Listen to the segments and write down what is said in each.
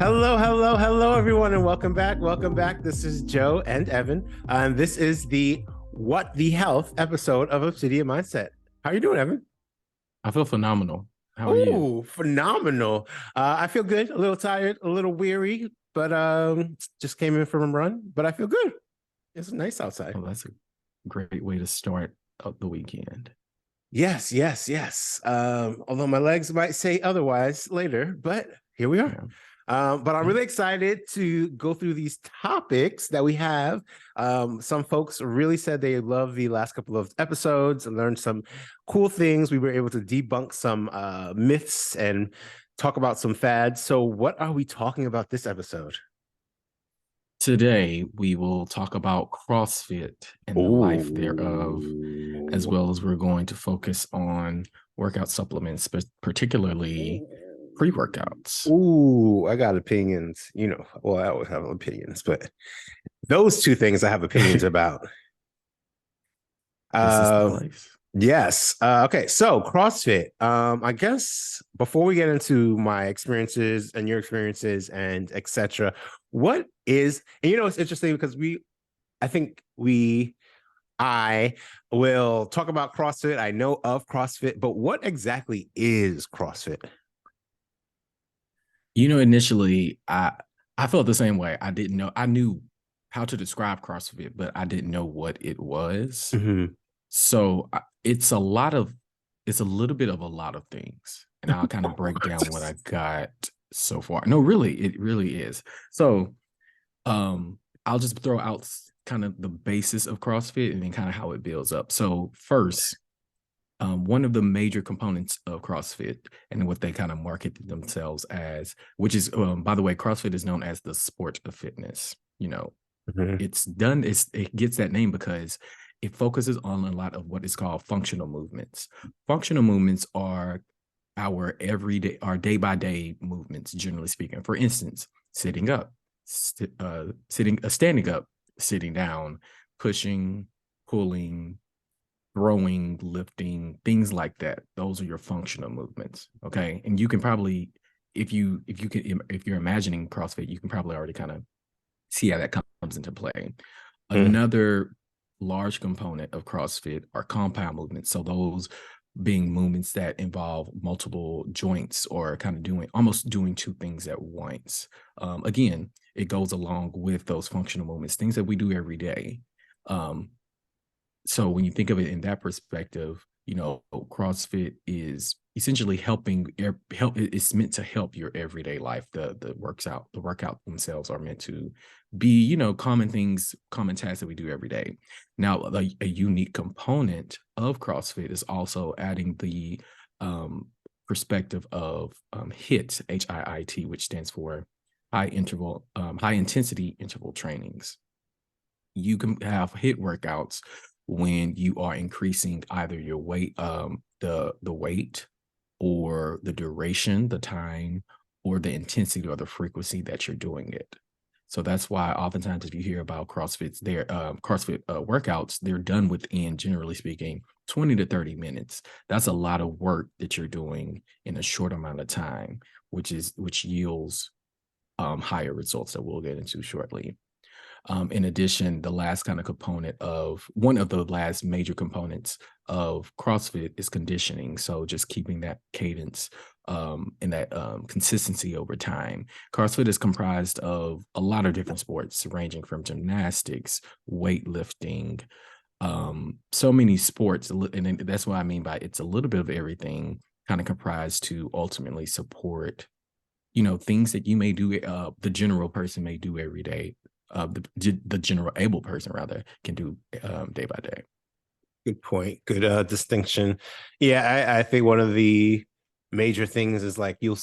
Hello, hello, hello, everyone, and welcome back. Welcome back. This is Joe and Evan. And this is the What the Health episode of Obsidian Mindset. How are you doing, Evan? I feel phenomenal. How are you? Oh, phenomenal. I feel good, a little tired, a little weary, but just came in from a run, but I feel good. It's nice outside. Oh, that's a great way to start out the weekend. Yes, yes, yes. Although my legs might say otherwise later, but here we are. Yeah. But I'm really excited to go through these topics that we have. Some folks really said they loved the last couple of episodes and learned some cool things. We were able to debunk some myths and talk about some fads. So what are we talking about this episode? Today, we will talk about CrossFit and the life thereof, as well as we're going to focus on workout supplements, but particularly pre-workouts. Ooh, I got opinions. Well, I always have opinions, but those two things I have opinions about. This is the place. Yes. Okay. So CrossFit. I guess before we get into my experiences and your experiences and etc., what is, and it's interesting because I will talk about CrossFit. I know of CrossFit, but what exactly is CrossFit? Initially, I felt the same way. I didn't know. I knew how to describe CrossFit, but I didn't know what it was. Mm-hmm. So it's a little bit of a lot of things. And I'll kind of break down what I got so far. No, really, it really is. So I'll just throw out kind of the basis of CrossFit and then kind of how it builds up. So first, one of the major components of CrossFit and what they kind of market themselves as, which is, by the way, CrossFit is known as the sport of fitness. Mm-hmm. It gets that name because it focuses on a lot of what is called functional movements. Functional movements are our day-by-day movements, generally speaking. For instance, sitting up, standing up, sitting down, pushing, pulling, throwing, lifting, things like that. Those are your functional movements. Okay. And you can probably, if you're imagining CrossFit, you can probably already kind of see how that comes into play. Another large component of CrossFit are compound movements. So those being movements that involve multiple joints or kind of almost doing two things at once. Again, it goes along with those functional movements, things that we do every day. So when you think of it in that perspective, CrossFit is essentially it's meant to help your everyday life. The workout themselves are meant to be, common tasks that we do every day. Now, a unique component of CrossFit is also adding the perspective of HIIT, HIIT, which stands for high intensity interval trainings. You can have HIIT workouts when you are increasing either your weight, the weight, or the duration, the time, or the intensity or the frequency that you're doing it. So that's why oftentimes if you hear about CrossFit workouts, they're done within, generally speaking, 20 to 30 minutes. That's a lot of work that you're doing in a short amount of time, which yields higher results that we'll get into shortly. In addition, one of the last major components of CrossFit is conditioning. So just keeping that cadence and that consistency over time. CrossFit is comprised of a lot of different sports, ranging from gymnastics, weightlifting, so many sports. And that's what I mean by it's a little bit of everything kind of comprised to ultimately support, things that you may do, the general person may do every day. The general able person rather can do day by day. Good point. Good distinction. Yeah, I think one of the major things is like you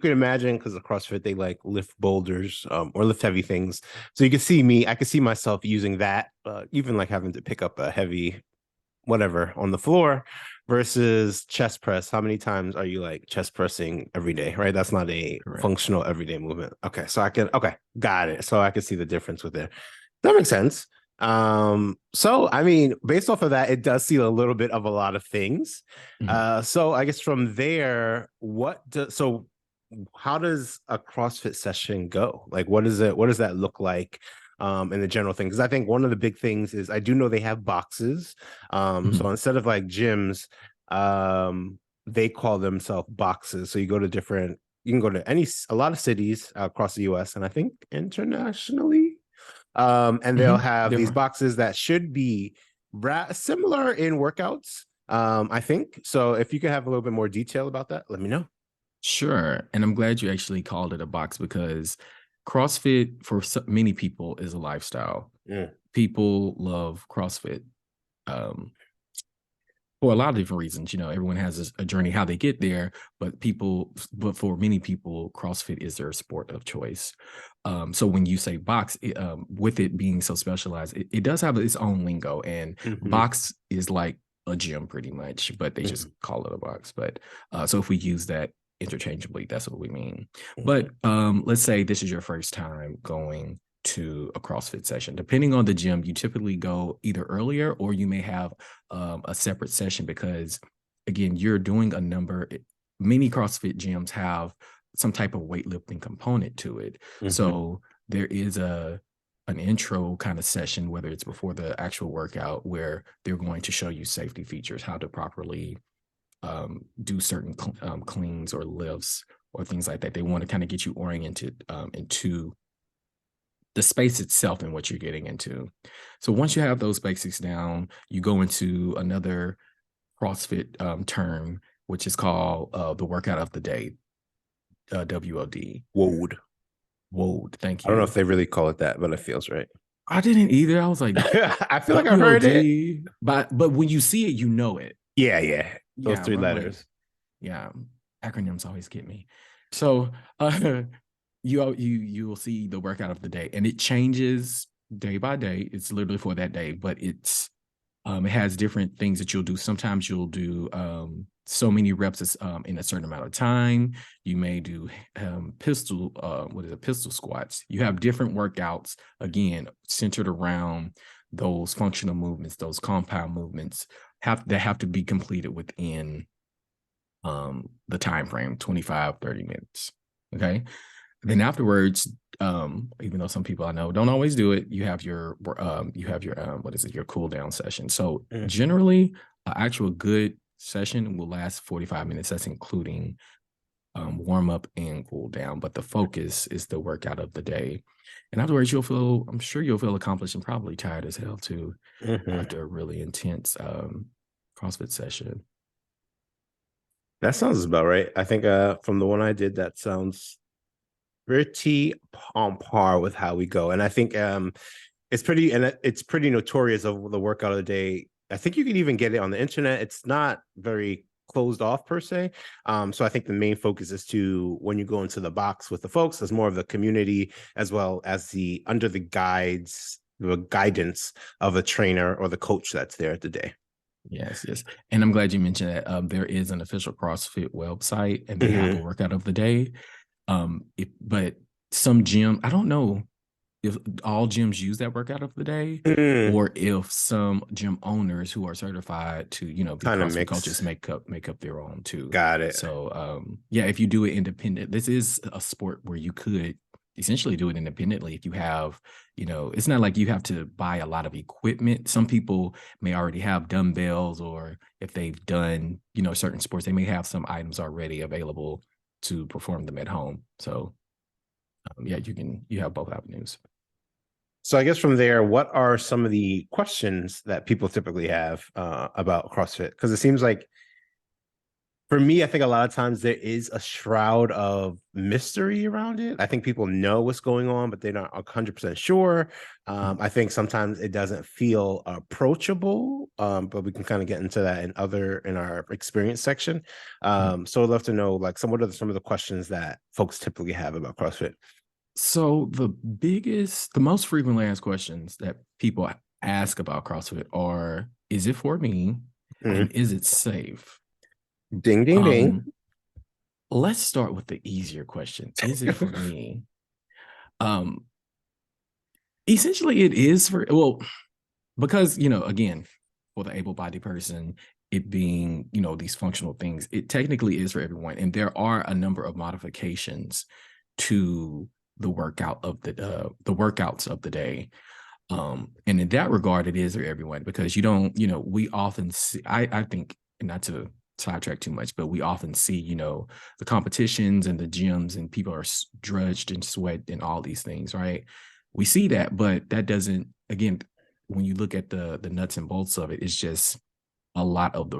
can imagine because of CrossFit they like lift boulders or lift heavy things. So you can see I could see myself using that, even like having to pick up a heavy whatever on the floor versus chest press. How many times are you like chest pressing every day, right? That's not a Correct. functional everyday movement. Okay, got it. So I can see the difference with it. That makes sense. So I mean, based off of that, it does see a little bit of a lot of things. Mhm. So I guess from there, how does a CrossFit session go? Like, what is it? What does that look like? In the general thing, because I think one of the big things is I do know they have boxes. So Mhm. instead of like gyms, they call themselves boxes. So you go to different, you can go to a lot of cities across the US and I think internationally. And they'll have There these are. boxes that should be similar in workouts. I think so. If you could have a little bit more detail about that, let me know. Sure. And I'm glad you actually called it a box because CrossFit for many people is a lifestyle. Mm, People love CrossFit um, for a lot of different reasons. You know, everyone has a journey how they get there, but for many people, CrossFit is their sport of choice. So when you say box, with it being so specialized, it does have its own lingo, and mhm, box is like a gym pretty much, but they just mhm, call it a box. But so if we use that interchangeably, that's what we mean. mhm, But let's say this is your first time going to a CrossFit session. Depending on the gym, you typically go either earlier or you may have a separate session because, again, you're doing a number. Many CrossFit gyms have some type of weightlifting component to it. mhm, So there is an intro kind of session, whether it's before the actual workout, where they're going to show you safety features, how to properly do certain cleans or lifts or things like that. They want to kind of get you oriented into the space itself and what you're getting into. So once you have those basics down, you go into another CrossFit term, which is called the workout of the day, WOD. Wode. WOD. Thank I don't know you. if they really call it that, but it feels right. I didn't either. I was like I feel like I've heard it. WOD, but when you see it, you know it. Yeah, yeah. Those Yeah, three but I'm like, letters. yeah, acronyms always get me. So uh, you will see the workout of the day, and it changes day by day. It's literally for that day, but it has different things that you'll do. Sometimes you'll do so many reps in a certain amount of time. You may do pistol squats. You have different workouts, again, centered around those functional movements, those compound movements that have to be completed within the time frame, 25-30 minutes. Okay. Then afterwards, even though some people I know don't always do it, you have your what is it, your cool down session. So Mm. generally, an actual good session will last 45 minutes. That's including warm up and cool down. But the focus is the workout of the day. And afterwards, I'm sure you'll feel accomplished and probably tired as hell too Mhm. after a really intense CrossFit session. That sounds about right. I think from the one I did, that sounds pretty on par with how we go. And I think it's pretty notorious of the workout of the day. I think you can even get it on the internet. It's not very closed off per se. So I think the main focus is to when you go into the box with the folks, there's more of the community as well as the under the guidance of a trainer or the coach that's there at the day. Yes, yes. And I'm glad you mentioned that. There is an official CrossFit website and they have a Mm-hmm. workout of the day. But some gym, I don't know if all gyms use that workout of the day Mm, or if some gym owners who are certified to, be kind of CrossFit coaches mix. make up their own too. Got it. So yeah, if you do it independent, this is a sport where you could essentially do it independently if you have, it's not like you have to buy a lot of equipment. Some people may already have dumbbells, or if they've done, certain sports, they may have some items already available to perform them at home. So yeah, you have both avenues. So I guess from there, what are some of the questions that people typically have about CrossFit? Because it seems like for me, I think a lot of times there is a shroud of mystery around it. I think people know what's going on, but they're not 100% sure. I think sometimes it doesn't feel approachable, but we can kind of get into that in our experience section. So I'd love to know like what are some of the questions that folks typically have about CrossFit? So the most frequently asked questions that people ask about CrossFit are, is it for me? And Mhm. is it safe? Ding, ding, ding. Um, let's start with the easier question. Is it for me? Um, essentially it is because, again, for the able-bodied person, it being, these functional things, it technically is for everyone. And there are a number of modifications to the workouts of the day. And in that regard, it is for everyone, because we often see, I think, not to sidetrack too much, but we often see, the competitions and the gyms, and people are drudged and sweat and all these things, right? We see that, but that doesn't, again, when you look at the nuts and bolts of it, it's just a lot of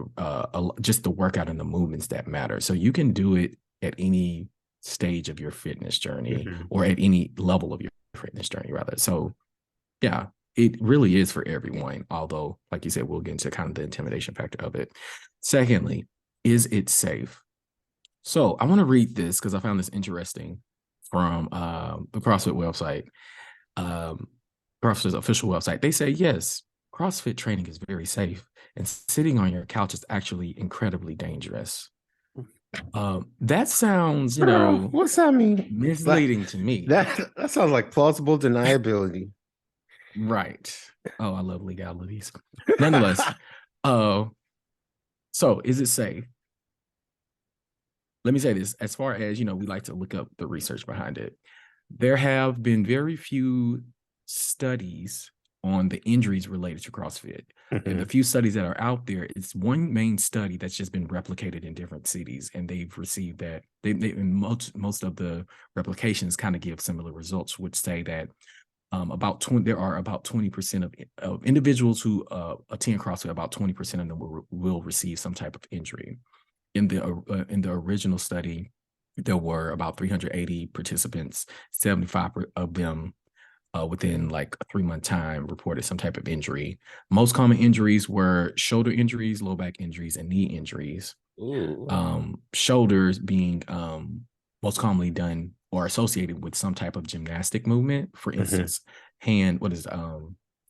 just the workout and the movements that matter. So you can do it at any stage of your fitness journey, or at any level of your fitness journey, rather. So yeah, it really is for everyone. Although, like you said, we'll get into kind of the intimidation factor of it. Secondly, is it safe? So I want to read this because I found this interesting from the CrossFit website, CrossFit's official website. They say, yes, CrossFit training is very safe, and sitting on your couch is actually incredibly dangerous. That sounds, what's that mean? misleading to me. That sounds like plausible deniability. Right. Oh, I love legalities. Nonetheless, so is it safe? Let me say this, as far as, we like to look up the research behind it. There have been very few studies on the injuries related to CrossFit. And the few studies that are out there, it's one main study that's just been replicated in different cities, and they've received that. Most of the replications kind of give similar results, which say that there are about 20% of individuals who attend CrossFit, about 20% of them will receive some type of injury. In the original study, there were about 380 participants. 75 of them within like a 3-month time reported some type of injury. Most common injuries were shoulder injuries, low back injuries, and knee injuries. Shoulders being most commonly done or associated with some type of gymnastic movement. For instance,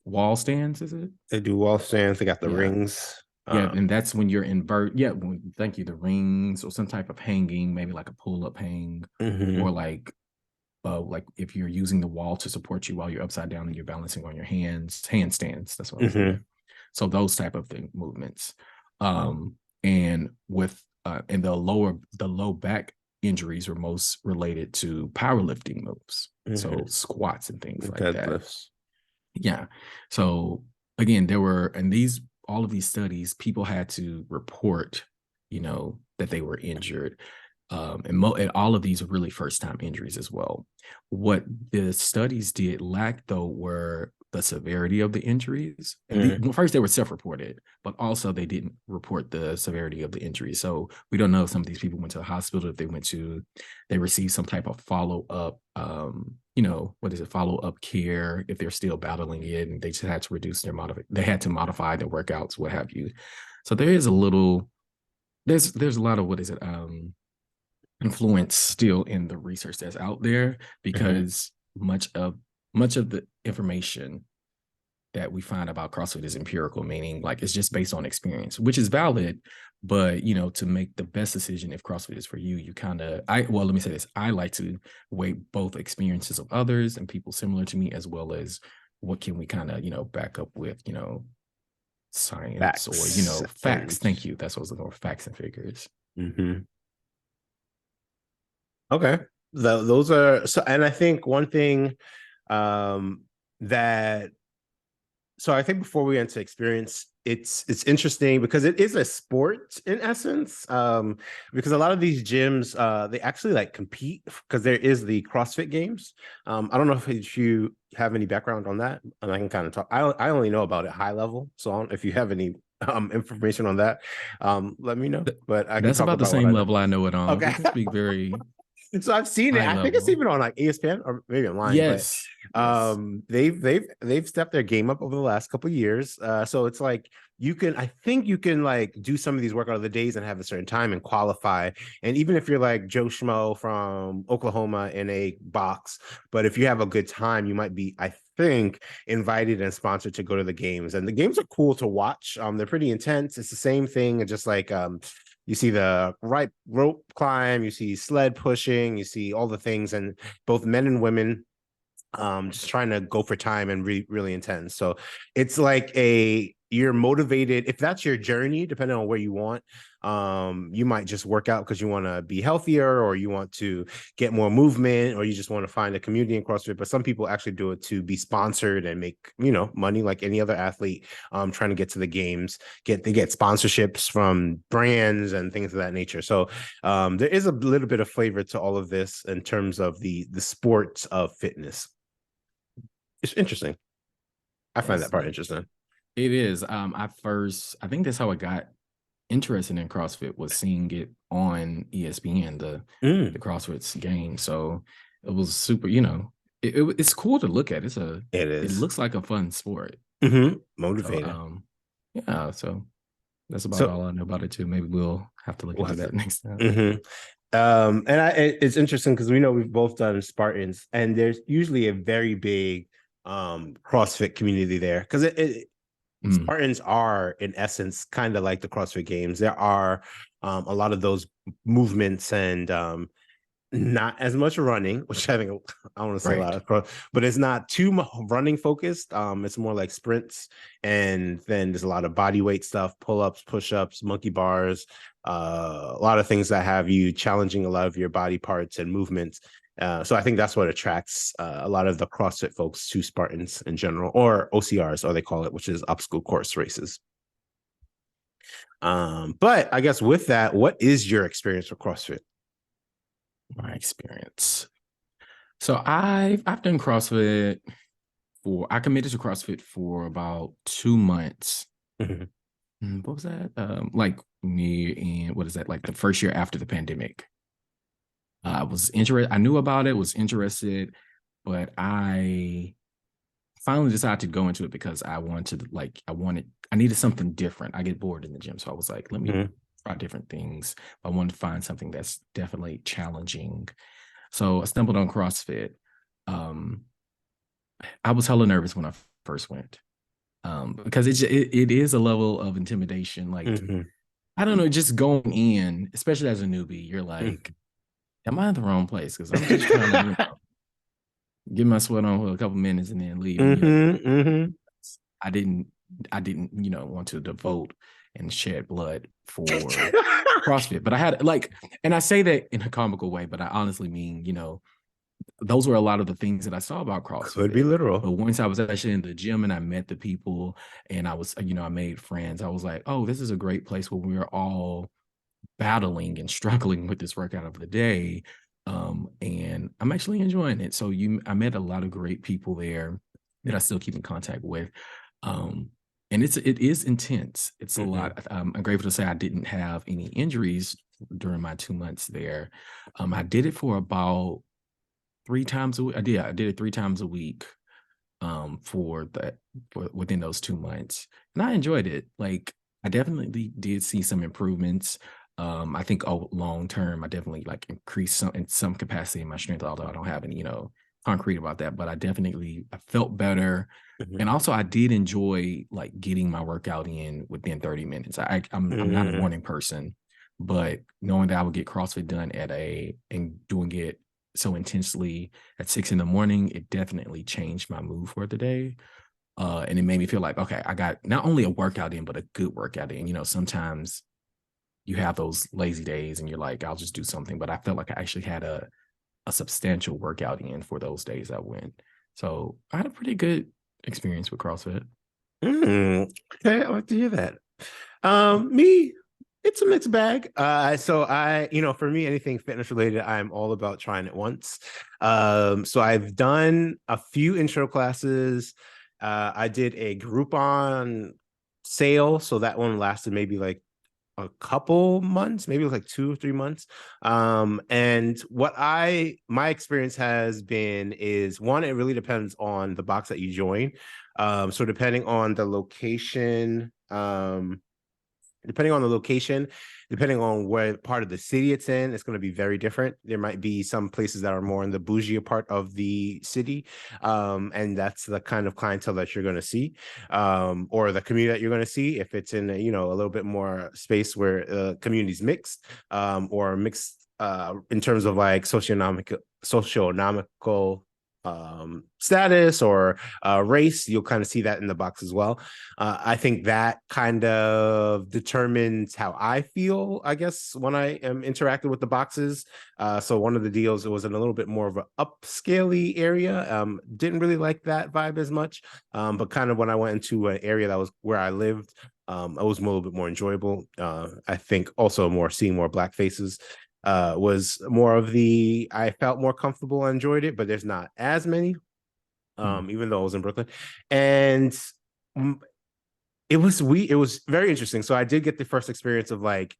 wall stands, is it? They do wall stands. They got the rings. Yeah, and that's when you're thank you, the rings, or some type of hanging, maybe like a pull-up hang, or like if you're using the wall to support you while you're upside down and you're balancing on your handstands. That's what I'm saying. So those type of movements. And with and the low back injuries were most related to powerlifting moves. So squats and things like that. Yeah. So again, there were, and all of these studies, people had to report, that they were injured. And all of these are really first-time injuries as well. What the studies did lack, though, were the severity of the injuries. And first, they were self-reported, but also they didn't report the severity of the injuries. So we don't know if some of these people went to the hospital, if they received some type of follow-up, follow-up care, if they're still battling it, and they just had to they had to modify their workouts, what have you. So there's a lot of, influence still in the research that's out there, because much of the information that we find about CrossFit is empirical, meaning like it's just based on experience, which is valid. But to make the best decision if CrossFit is for you, let me say this: I like to weigh both experiences of others and people similar to me, as well as what can we kind of back up with science, facts, or facts. Thank you. That's what I was looking for: facts and figures. Okay. Those are so, and I think one thing so I think before we get into experience, it's interesting because it is a sport in essence. Because a lot of these gyms they actually like compete, because there is the CrossFit Games. I don't know if you have any background on that, and I can kind of talk. I only know about it high level, so if you have any information on that, let me know. But that's about the same level I know it on. Okay. We can speak very. So I've seen it. I think it's even on like ESPN or maybe online. Yes. But they've stepped their game up over the last couple of years. So it's like I think you can like do some of these workout of the days and have a certain time and qualify. And even if you're like Joe Schmo from Oklahoma in a box, but if you have a good time, you might be, I think, invited and sponsored to go to the games. And the games are cool to watch. They're pretty intense. It's the same thing, just like you see the right rope climb, you see sled pushing, you see all the things, and both men and women just trying to go for time and really intense. So it's like you're motivated, if that's your journey, depending on where you want, you might just work out because you want to be healthier, or you want to get more movement, or you just want to find a community in CrossFit. But some people actually do it to be sponsored and make, money like any other athlete, trying to get to the games. They get sponsorships from brands and things of that nature. So there is a little bit of flavor to all of this in terms of the sports of fitness. It's interesting. I find that part interesting. It is. I think that's how I got interested in CrossFit, was seeing it on ESPN, the CrossFit's game. So it was super, it's cool to look at. It looks like a fun sport. Motivating. So that's about all I know about it too. Maybe we'll have to look into that next time. It's interesting because we know we've both done Spartans, and there's usually a very big CrossFit community there, because Spartans are in essence kind of like the CrossFit Games. There are a lot of those movements, and not as much running, which I think I want to say a lot of, but it's not too much running focused. It's more like sprints, and then there's a lot of body weight stuff, pull-ups, push-ups, monkey bars, a lot of things that have you challenging a lot of your body parts and movements. So I think that's what attracts a lot of the CrossFit folks to Spartans in general, or OCRs, or they call it, which is obstacle course races. But I guess with that, what is your experience with CrossFit? My experience. So I've done CrossFit I committed to CrossFit for about 2 months. What was that? Like the first year after the pandemic. I was interested. I knew about it, was interested, but I finally decided to go into it because I needed something different. I get bored in the gym. So I was like, let me try different things. I wanted to find something that's definitely challenging. So I stumbled on CrossFit. I was hella nervous when I first went, because it is a level of intimidation. Like, I don't know, just going in, especially as a newbie, you're like, am I in the wrong place? Because I'm just trying to get my sweat on for a couple minutes and then leave. I didn't, want to devote and shed blood for CrossFit. But I had and I say that in a comical way, but I honestly mean, those were a lot of the things that I saw about CrossFit. Could be literal. But once I was actually in the gym and I met the people and I was, I made friends, I was like, oh, this is a great place where we're all battling and struggling with this workout of the day. And I'm actually enjoying it. So I met a lot of great people there that I still keep in contact with. And it is intense. It's a lot. I'm grateful to say I didn't have any injuries during my 2 months there. I did it for about 3 times a week. I did it 3 times a week for within those 2 months. And I enjoyed it. Like, I definitely did see some improvements. I think long term, I definitely increased in some capacity in my strength, although I don't have any, concrete about that. But I felt better. And also I did enjoy getting my workout in within 30 minutes. I'm not a morning person, but knowing that I would get CrossFit done and doing it so intensely at 6 a.m, it definitely changed my mood for the day. And it made me feel like, okay, I got not only a workout in, but a good workout in. Sometimes you have those lazy days and you're like, I'll just do something. But I felt like I actually had a substantial workout in for those days I went. So I had a pretty good experience with CrossFit. Okay, I like to hear that. Me, it's a mixed bag. So for me, anything fitness related, I'm all about trying it once. So I've done a few intro classes. I did a Groupon sale, so that one lasted maybe a couple months, maybe it was 2 or 3 months. And my experience has been is, one, it really depends on the box that you join. So depending on the location, depending on where part of the city it's in, it's going to be very different. There might be some places that are more in the bougie part of the city, and that's the kind of clientele that you're going to see, or the community that you're going to see. If it's in a little bit more space where the community's mixed, or mixed in terms of socioeconomical status or race. You'll kind of see that in the box as well. I think that kind of determines how I feel, I guess, when I am interacting with the boxes. So one of the deals, it was in a little bit more of an upscale area. Didn't really like that vibe as much, but kind of when I went into an area that was where I lived, it was a little bit more enjoyable. I think also seeing more Black faces was more of I felt more comfortable. I enjoyed it, but there's not as many, even though I was in Brooklyn. And it was very interesting. So I did get the first experience of like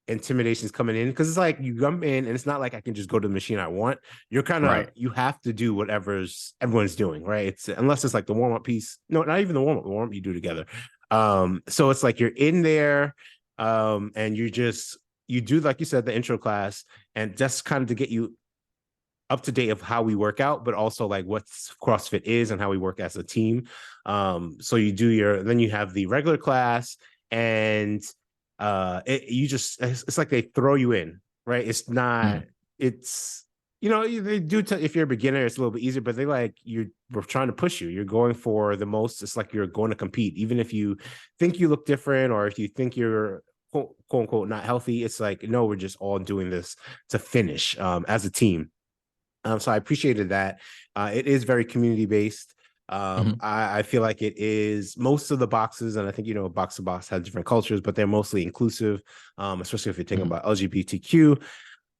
intimidations coming in, because it's like you come in and it's not like I can just go to the machine I want. You're kind of Right. you have to do whatever's everyone's doing, right? It's unless it's like the warm-up piece. No, not even the warm-up you do together. So it's like you're in there, and you do, like you said, the intro class, and just kind of to get you up to date of how we work out, but also like what CrossFit is and how we work as a team. So then you have the regular class, and it's like they throw you in, right? It's not, it's, they do, if you're a beginner, it's a little bit easier, but we're trying to push you. You're going for the most. It's like you're going to compete, even if you think you look different, or if you think you're quote unquote not healthy. It's like, no, we're just all doing this to finish as a team. So I appreciated that. It is very community based. I feel like it is most of the boxes, and I think, box to box have different cultures, but they're mostly inclusive, especially if you're thinking about LGBTQ.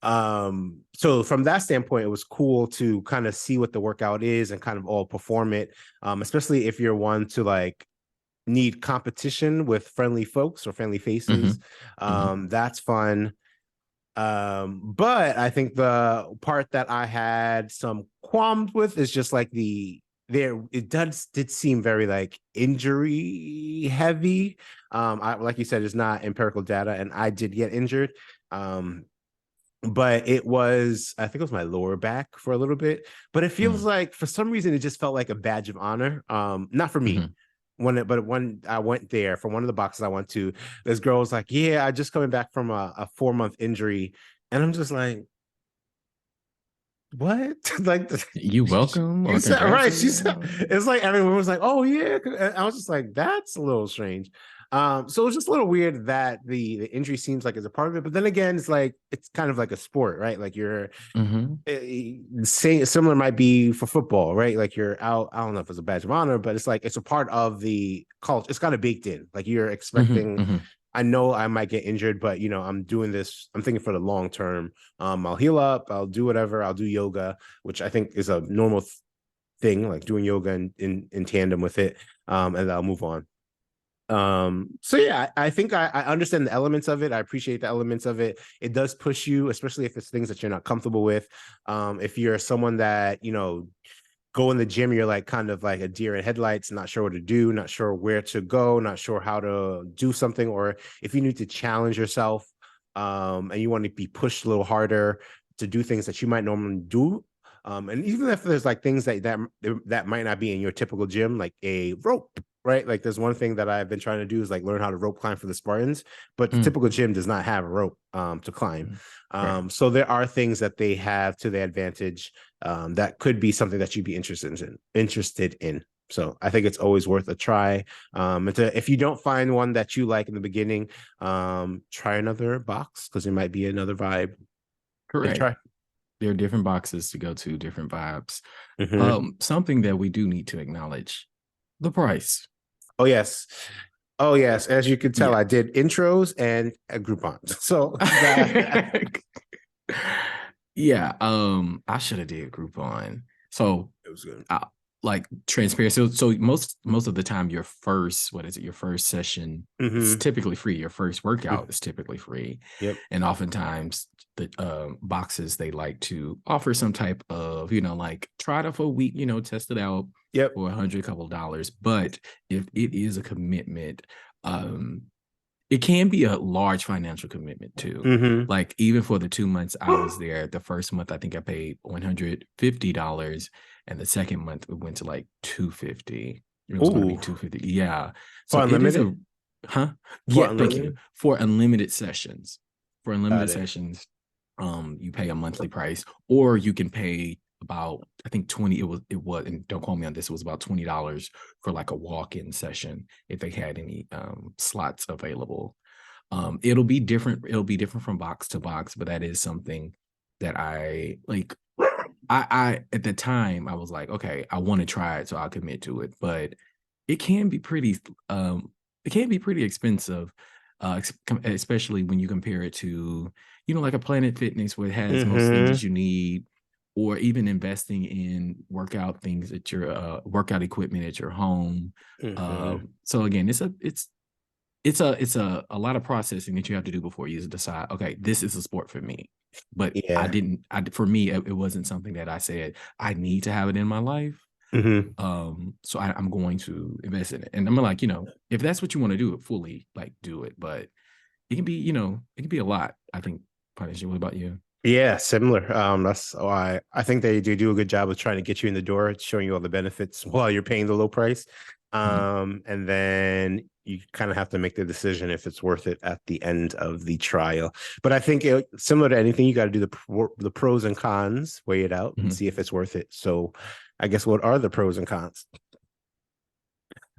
So from that standpoint, it was cool to kind of see what the workout is and kind of all perform it, especially if you're one to like need competition with friendly folks or friendly faces. That's fun. But I think the part that I had some qualms with is just like it did seem very like injury heavy. Like you said, it's not empirical data, and I did get injured. But I think it was my lower back for a little bit, but it feels like for some reason it just felt like a badge of honor. Not for me. When I went there, from one of the boxes I went to, this girl was like, yeah, I just coming back from a 4-month injury. And I'm just like, what? Like, You welcome you or said, right. She said, congratulations. it's like everyone was like, oh yeah. And I was just like, that's a little strange. So it was just a little weird that the injury seems like it's a part of it, but then again, it's like it's kind of like a sport, right? Like you're similar might be for football, right? Like you're out. I don't know if it's a badge of honor, but it's like it's a part of the culture. It's kind of baked in. Like you're expecting. I know I might get injured, but I'm doing this. I'm thinking for the long term. I'll heal up. I'll do whatever. I'll do yoga, which I think is a normal thing, like doing yoga in tandem with it, and I'll move on. So yeah, I think I understand the elements of it. I appreciate the elements of it. It does push you, especially if it's things that you're not comfortable with. If you're someone that go in the gym, you're like kind of like a deer in headlights, not sure what to do, not sure where to go, not sure how to do something, or if you need to challenge yourself, and you want to be pushed a little harder to do things that you might normally do. And even if there's like things that might not be in your typical gym, like a rope, right? Like there's one thing that I've been trying to do is like learn how to rope climb for the Spartans, but the typical gym does not have a rope to climb. So there are things that they have to their advantage that could be something that you'd be interested in. So I think it's always worth a try. If you don't find one that you like in the beginning, try another box, because there might be another vibe. Correct. Try. There are different boxes to go to, different vibes. Something that we do need to acknowledge: the price. Oh yes. Oh yes. As you can tell, I did intros and a Groupon. So yeah, I should have did Groupon. So it was good. Like transparency. So most of the time, your first session is typically free. Your first workout is typically free. Yep. And oftentimes the boxes, they like to offer some type of, like try it for a week, test it out. Yep. For $100, couple of dollars. But if it is a commitment, it can be a large financial commitment too. Like even for the 2 months I was there, the first month I think I paid $150, and the second month it went to like $250. It was going to be $250. Yeah. So it is yeah, thank you. For unlimited sessions. For unlimited sessions, you pay a monthly price, or you can pay about, I think 20, it was, and don't quote me on this, it was about $20 for like a walk-in session if they had any slots available. It'll be different from box to box, but that is something that I like. I at the time I was like, okay, I want to try it, so I'll commit to it. But it can be pretty it can be pretty expensive, especially when you compare it to, like a Planet Fitness where it has most things Mm-hmm. that you need, or even investing in workout things at your workout equipment at your home. Mm-hmm. So again, it's a lot of processing that you have to do before you decide, okay, this is a sport for me. But Yeah. for me, it wasn't something that I said I need to have it in my life. Mm-hmm. So I'm going to invest in it. And I'm like, if that's what you want to do, it fully, like, do it. But it can be a lot, I think. Partnership. What about you? Yeah, similar. That's why I think they do a good job of trying to get you in the door, showing you all the benefits while you're paying the low price. Mhm. And then you kind of have to make the decision if it's worth it at the end of the trial. But I think similar to anything, you got to do the pros and cons, weigh it out, and Mhm. see if it's worth it. So, I guess what are the pros and cons?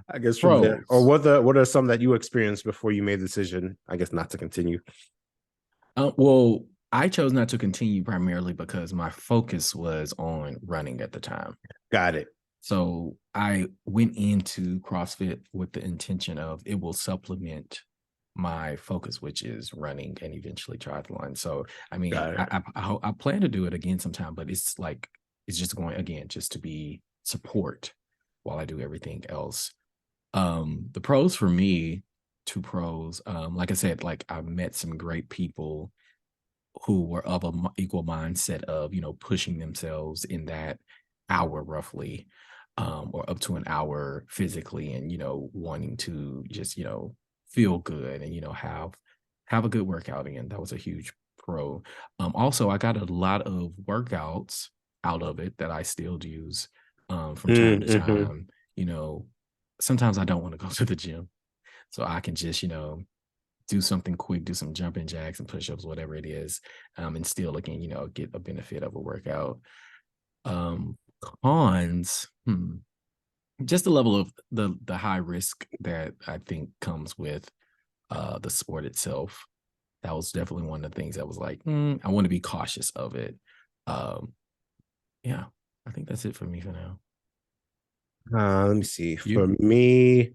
I guess from there, or Pros. what are some that you experienced before you made the decision? I guess not to continue. Well, I chose not to continue primarily because my focus was on running at the time. Got it. So I went into CrossFit with the intention of it will supplement my focus, which is running and eventually triathlon. So I mean, Got it. I plan to do it again sometime, but it's like it's just going again just to be support while I do everything else. The pros for me, two pros. Like I said, like I met some great people who were of a equal mindset of, pushing themselves in that hour roughly, or up to an hour physically, and wanting to just feel good, and have a good workout in. That was a huge pro. Also, I got a lot of workouts out of it that I still use from time to Mm-hmm. time. you know Sometimes I don't want to go to the gym, so I can just do something quick, do some jumping jacks and push-ups, whatever it is, and still again, get a benefit of a workout. Um, Cons, just the level of the high risk that I think comes with the sport itself. That was definitely one of the things that was like, I want to be cautious of it. Um, yeah, I think that's it for me for now. Let me see. You? For me,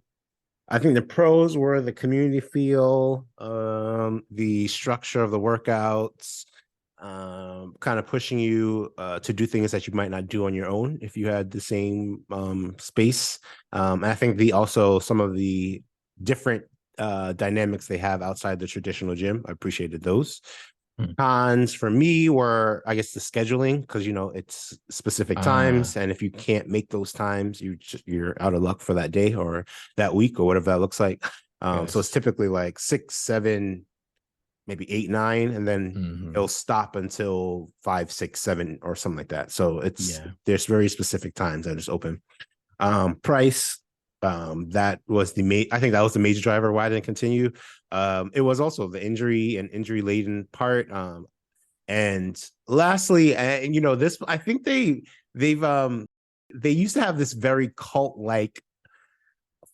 I think the pros were the community feel, the structure of the workouts, kind of pushing you to do things that you might not do on your own if you had the same space. I think the also some of the different dynamics they have outside the traditional gym. I appreciated those. Mm. Cons for me were, I guess, the scheduling because it's specific Uh, times, and if you can't make those times, you're out of luck for that day or that week or whatever that looks like. So it's yes. typically like 6, 7, maybe 8, 9, and then Hmm. it'll stop until 5, 6, 7, or something like that. So Yeah. there's very specific times that it's open. Price, that was I think that was the major driver why I didn't continue. It was also the injury laden part. And lastly, and this, I think they used to have this very cult like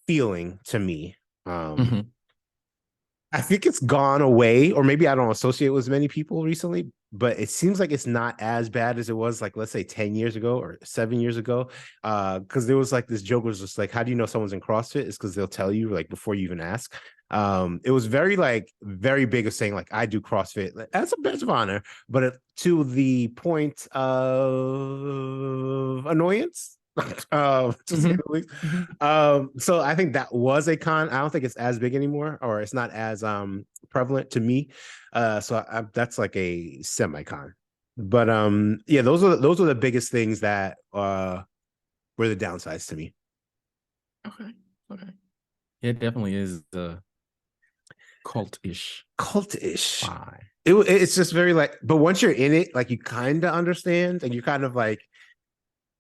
feeling to me. Um, Hmm. I think it's gone away, or maybe I don't associate with as many people recently, but it seems like it's not as bad as it was, like, let's say 10 years ago or 7 years ago. Because there was like this joke was just like, how do you know someone's in CrossFit? It's because they'll tell you like before you even ask. It was very big of saying like I do CrossFit as a badge of honor, but to the point of annoyance. To say Hmm. the least. Hmm. So I think that was a con. I don't think it's as big anymore, or it's not as prevalent to me. So that's like a semi-con. But yeah, those are the biggest things that were the downsides to me. Okay. Okay. It definitely is the cult-ish Cultish. vibe. It's just very like, but once you're in it, like you kind of understand, and you kind of like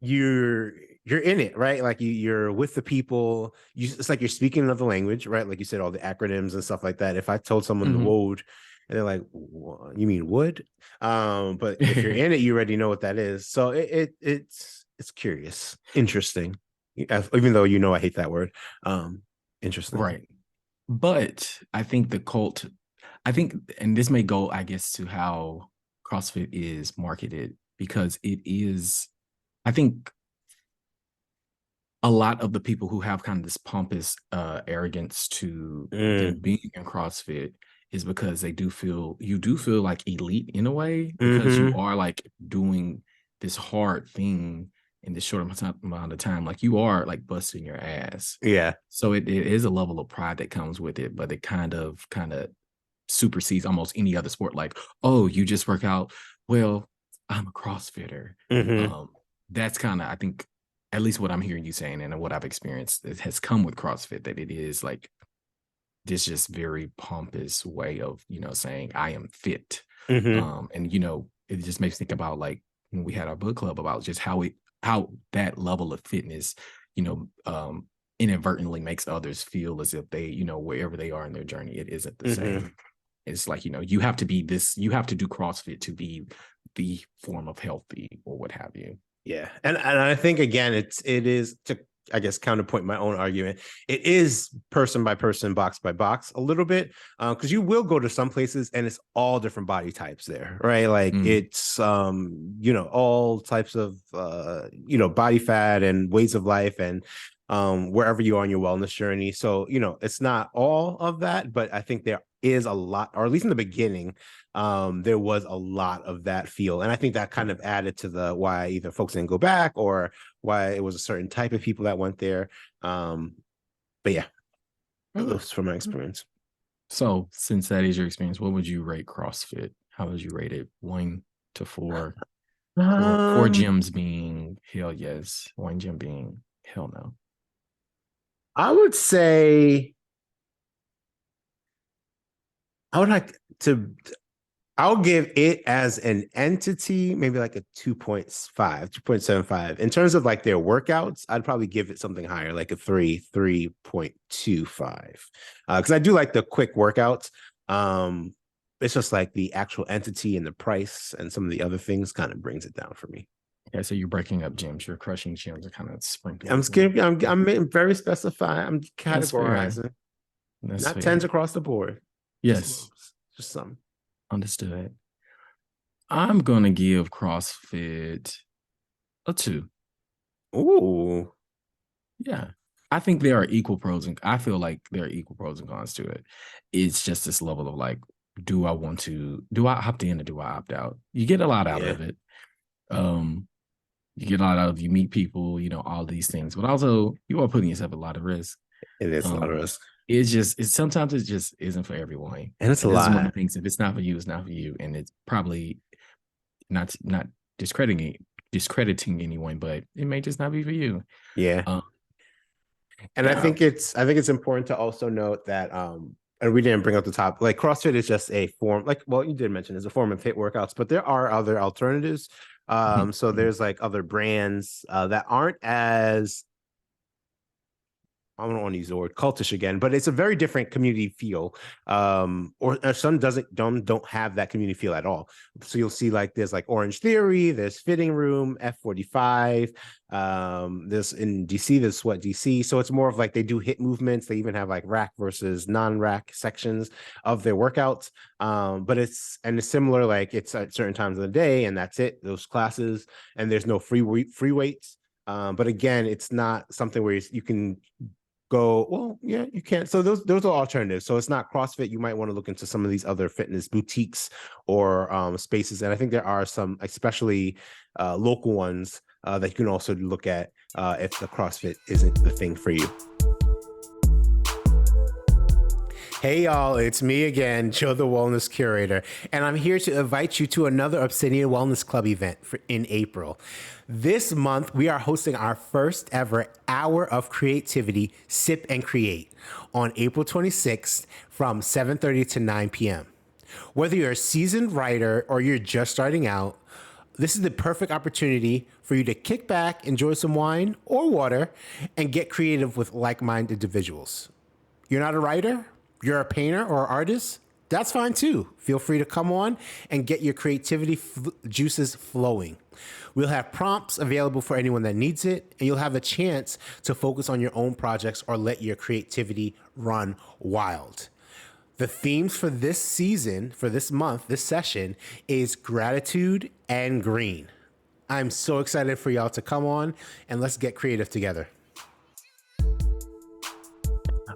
you're you're in it, right? Like you're with the people. It's like you're speaking another language, right? Like you said, all the acronyms and stuff like that. If I told someone the Mhm. word, And they're like, you mean wood? But if you're in it, you already know what that is. So it's curious, interesting, even though I hate that word. Interesting. Right. But I think and this may go, I guess, to how CrossFit is marketed, because it is, I think a lot of the people who have kind of this pompous arrogance to them being in CrossFit is because you do feel like elite in a way, because you are like doing this hard thing in this short amount of time. Like you are like busting your ass. Yeah. So it is a level of pride that comes with it, but it kind of supersedes almost any other sport. Like, oh, you just work out. Well, I'm a CrossFitter. That's kind of, I think, at least what I'm hearing you saying and what I've experienced, it has come with CrossFit, that it is like this just very pompous way of, saying I am fit. And, it just makes me think about like when we had our book club about just how that level of fitness, inadvertently makes others feel as if they, wherever they are in their journey, it isn't the same. It's like, you have to be you have to do CrossFit to be the form of healthy or what have you. Yeah. And I think, again, it is, to, I guess, counterpoint my own argument, it is person by person, box by box a little bit, because you will go to some places and it's all different body types there, right? Like it's, all types of, body fat and ways of life, and wherever you are on your wellness journey. So, it's not all of that, but I think there is a lot, or at least in the beginning, there was a lot of that feel. And I think that kind of added to why either folks didn't go back or why it was a certain type of people that went there. But yeah, that's from my experience. So since that is your experience, what would you rate CrossFit? How would you rate it? 1 to 4? 4 gyms being hell yes, 1 gym being hell no. I would say I'll give it as an entity maybe like a 2.5, 2.75. In terms of like their workouts, I'd probably give it something higher, like a 3.25. Because I do like the quick workouts. It's just like the actual entity and the price and some of the other things kind of brings it down for me. Yeah, so you're breaking up gyms. You're crushing gyms and kind of sprinkling. I'm very specified. I'm categorizing. That's not fair. 10s across the board. Yes. Just some. Understood. I'm going to give CrossFit a 2. Ooh. Yeah. I think there are equal pros and I feel like there are equal pros and cons to it. It's just this level of like, do I opt in or do I opt out? You get a lot out of it. You get a lot out of, you meet people, all these things, but also you are putting yourself at a lot of risk. It is a lot of risk. Sometimes it just isn't for everyone. And it's a lot. One of the things, if it's not for you, it's not for you. And it's probably not discrediting anyone, but it may just not be for you. Yeah. And I think it's important to also note that, and we didn't bring up the top, like CrossFit is just a form, like, well, you did mention it's a form of HIIT workouts, but there are other alternatives. So there's like other brands that aren't as, I don't want to use the word cultish again, but it's a very different community feel. Or some don't have that community feel at all. So you'll see like there's like Orange Theory, there's Fitting Room, F45. There's in DC, there's Sweat DC. So it's more of like they do HIIT movements. They even have like rack versus non-rack sections of their workouts. But it's similar, like it's at certain times of the day, and that's it. Those classes, and there's no free weights. But again, it's not something where you can go, well, yeah, you can. So those are alternatives. So it's not CrossFit. You might want to look into some of these other fitness boutiques or spaces. And I think there are some, especially local ones that you can also look at if the CrossFit isn't the thing for you. Hey y'all, it's me again, Joe the Wellness Curator, and I'm here to invite you to another Obsidian Wellness Club event in April. This month, we are hosting our first ever Hour of Creativity, Sip and Create on April 26th from 7:30 to 9 p.m. Whether you're a seasoned writer or you're just starting out, this is the perfect opportunity for you to kick back, enjoy some wine or water, and get creative with like-minded individuals. You're not a writer? You're a painter or artist? that's fine too. Feel free to come on and get your creativity juices flowing. We'll have prompts available for anyone that needs it, and you'll have a chance to focus on your own projects or let your creativity run wild. The themes for this season, for this month, this session is gratitude and green. I'm so excited for y'all to come on and let's get creative together.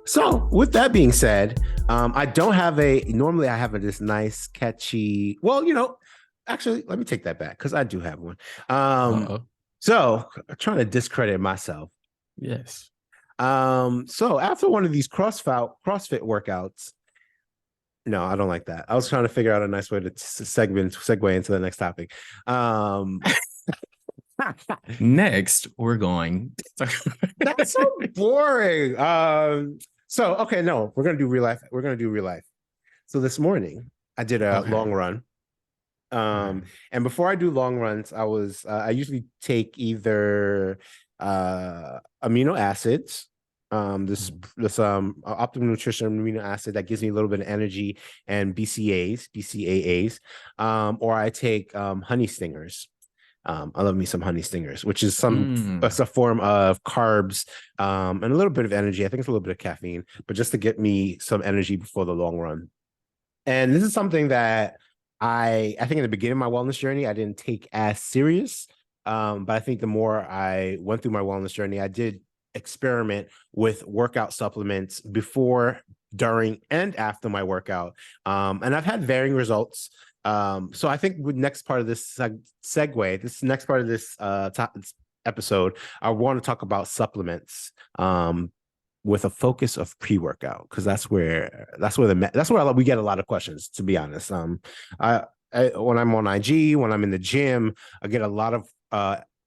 So with that being said, I don't have normally I have this nice catchy, well, actually, let me take that back because I do have one. So I'm trying to discredit myself. Yes. So after one of these CrossFit workouts, no, I don't like that. I was trying to figure out a nice way to segue into the next topic. Next, we're going. That's so boring. So okay, no, we're gonna do real life. We're gonna do real life. So this morning, I did a long run. And before I do long runs, I usually take either amino acids, this optimal nutrition amino acid that gives me a little bit of energy, and BCAAs, or I take honey stingers. I love me some honey stingers, which is it's a form of carbs and a little bit of energy. I think it's a little bit of caffeine, but just to get me some energy before the long run. And this is something that I think in the beginning of my wellness journey, I didn't take as serious. But I think the more I went through my wellness journey, I did experiment with workout supplements before, during, and after my workout. And I've had varying results. So I think with next part of this next part of this episode, I want to talk about supplements with a focus of pre-workout, because that's where we get a lot of questions, to be honest. I when I'm on IG, when I'm in the gym, I get a lot of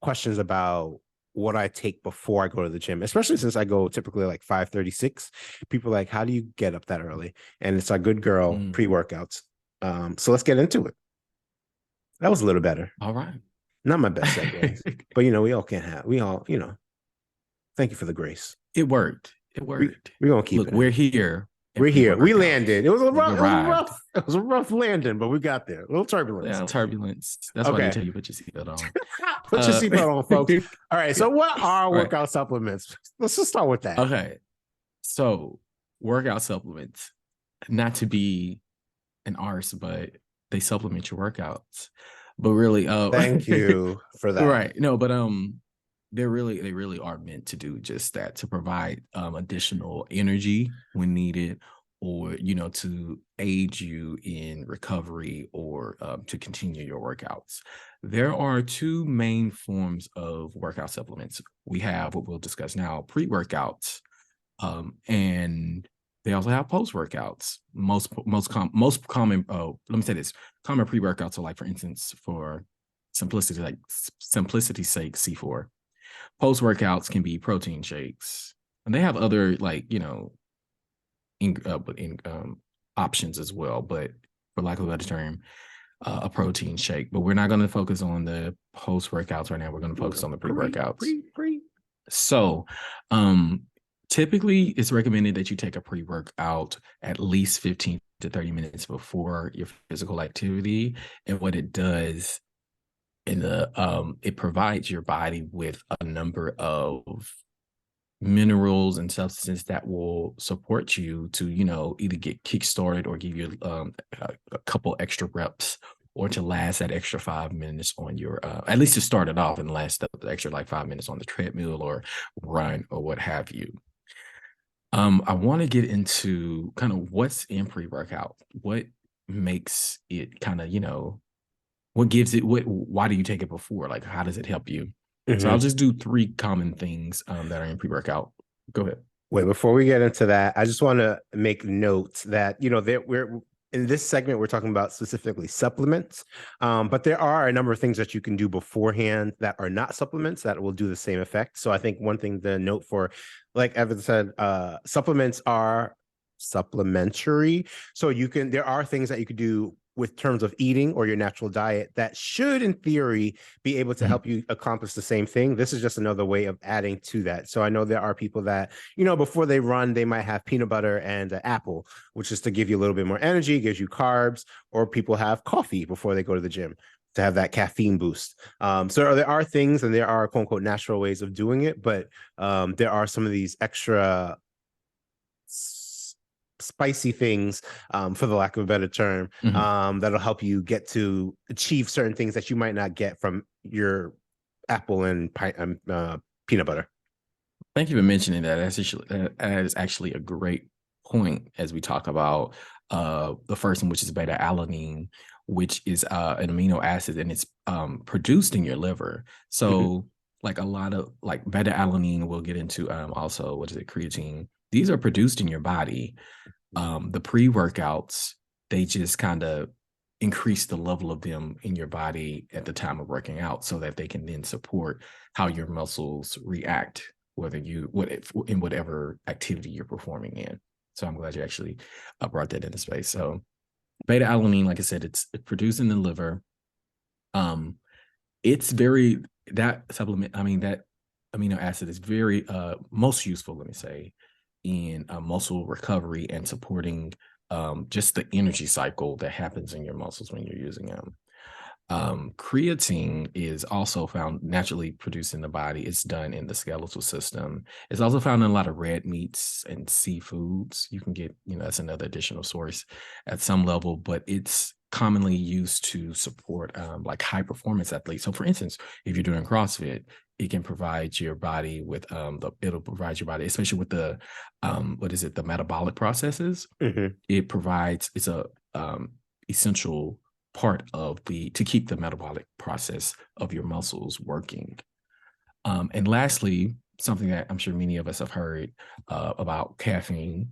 questions about what I take before I go to the gym, especially since I go typically like 5:36. People are like, how do you get up that early? And it's our good girl pre-workouts. So let's get into it. That was a little better. All right. Not my best segue, but thank you for the grace. It worked. We're gonna keep it. We're here. We're here. We landed. It was a rough landing, but we got there. A little turbulence. Yeah, turbulence. That's why they tell you put your seatbelt on. Put your seatbelt on, folks. All right. So what are workout supplements? Let's just start with that. Okay. So workout supplements, not to be an arse, but they supplement your workouts. But really, thank you for that. Right. No, but they really are meant to do just that, to provide additional energy when needed, or to aid you in recovery, or to continue your workouts. There are two main forms of workout supplements. We have what we'll discuss now, pre-workouts, and they also have post-workouts. Most common, let me say this, common pre-workouts are, like, for instance, for simplicity's sake, C4. Post-workouts can be protein shakes, and they have other, like, options as well, but for lack of a better term, a protein shake. But we're not going to focus on the post-workouts right now. We're going to focus on the pre-workouts. So, typically, it's recommended that you take a pre-workout at least 15 to 30 minutes before your physical activity. And what it does, it provides your body with a number of minerals and substances that will support you to, either get kick-started or give you a couple extra reps, or to last that extra 5 minutes on your, at least to start it off, and last the extra like 5 minutes on the treadmill or run or what have you. I want to get into kind of what's in pre-workout, what makes it kind of, what gives it, why do you take it before? Like, how does it help you? Mm-hmm. So I'll just do 3 common things that are in pre-workout. Go ahead. Wait, before we get into that, I just want to make note that, we're in this segment, we're talking about specifically supplements, but there are a number of things that you can do beforehand that are not supplements that will do the same effect. So I think one thing to note, for, like Evan said, supplements are supplementary. So there are things that you could do with terms of eating or your natural diet that should, in theory, be able to help you accomplish the same thing. This is just another way of adding to that. So I know there are people that, before they run, they might have peanut butter and an apple, which is to give you a little bit more energy, gives you carbs, or people have coffee before they go to the gym to have that caffeine boost. So there are things and there are quote unquote natural ways of doing it, but there are some of these extra spicy things, for the lack of a better term, that'll help you get to achieve certain things that you might not get from your apple and peanut butter. Thank you for mentioning that. That is actually a great point as we talk about the first one, which is beta alanine, which is an amino acid, and it's produced in your liver. So like a lot of like beta alanine, we'll get into also, what is it, creatine. These are produced in your body. The pre-workouts, they just kind of increase the level of them in your body at the time of working out so that they can then support how your muscles react, in whatever activity you're performing in. So I'm glad you actually brought that into space. So beta alanine, like I said, it's produced in the liver. It's very, that supplement, I mean, that amino acid is very most useful, let me say, in muscle recovery and supporting just the energy cycle that happens in your muscles when you're using them. Creatine is also found naturally produced in the body. It's done in the skeletal system. It's also found in a lot of red meats and seafoods. You can get, that's another additional source at some level, but it's commonly used to support like high performance athletes. So for instance, if you're doing CrossFit, it can provide your body with it'll provide your body, especially with the the metabolic processes. It's a essential part of to keep the metabolic process of your muscles working. And lastly, something that I'm sure many of us have heard about caffeine.